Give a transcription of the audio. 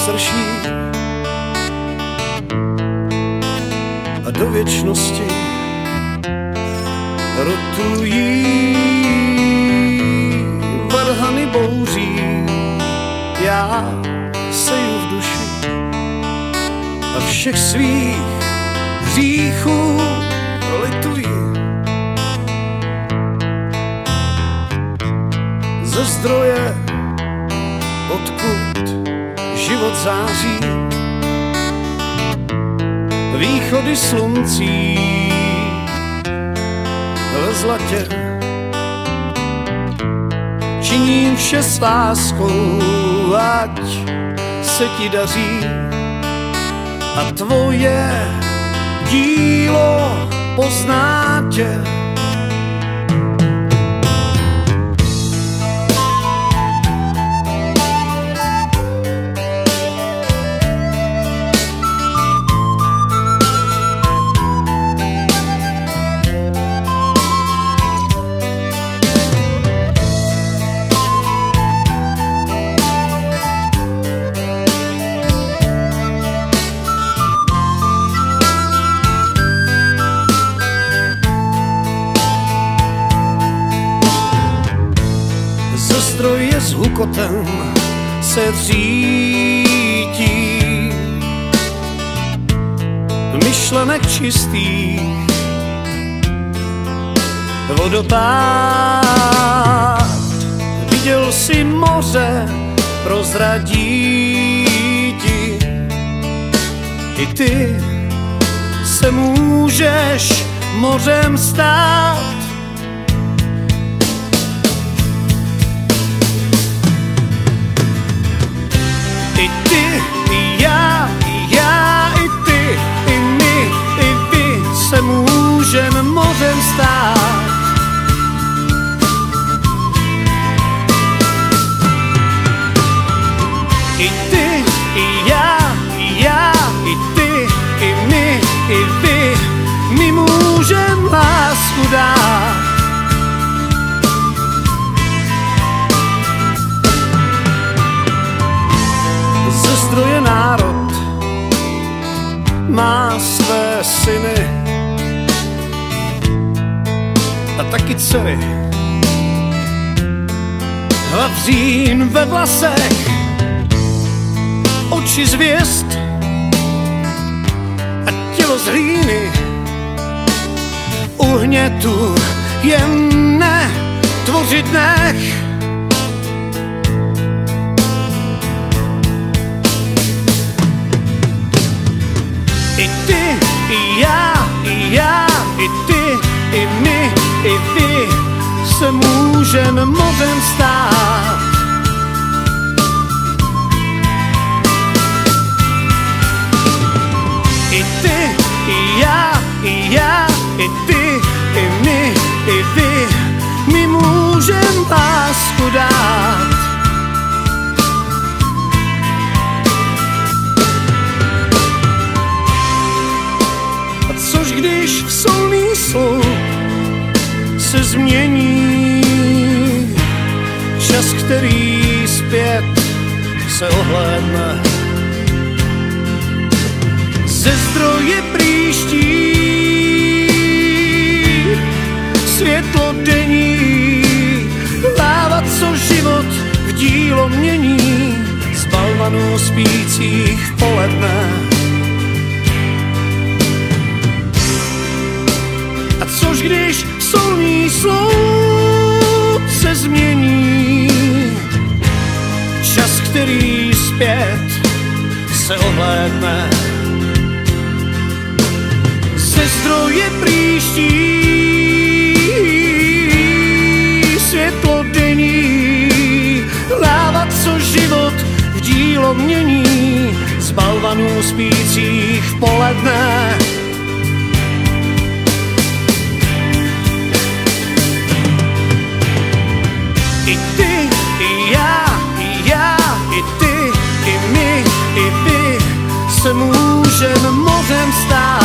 srší a do věčnosti rotují varhany bouří. Já seju v duši a všech svých hříchů lituji. Ze zdroje, odkud život září, východy sluncí ve zlatě, činím vše s láskou, ať se ti daří a tvoje dílo pozná tě. Zdroje s hukotem se řítí, myšlenek čistých vodopád. Viděl si moře, prozradí ti, i ty se můžeš mořem stát. I ty, i já, i ty, i my, i vy se můžeme mořem stát. I ty, i já, i ty, i my, i vy, my můžeme lásku dát. Ze zdroje národ má své syny a taky dcery. Vavřín ve vlasech, oči z hvězd a tělo z hlíny. U hnětu jen netvořit nech. I ty, i já, i ty, i my, i vy se můžeme mořem stát. I ty, i já, i ty, i my, i vy, my můžeme lásku dát. Což když v solný sloup se změní čas, který zpět se ohlédne, ze zdroje příští světlo denní, láva, co život v dílo mění, z balvanů spících v poledne. A což když solný sloup se změní, čas, který zpět se ohlédne, ze zdroje příští světlo denní, láva, co život v dílo mění, z balvanů spících v poledne. I ty, i já, i ty, i my, i vy se můžeme mořem stát.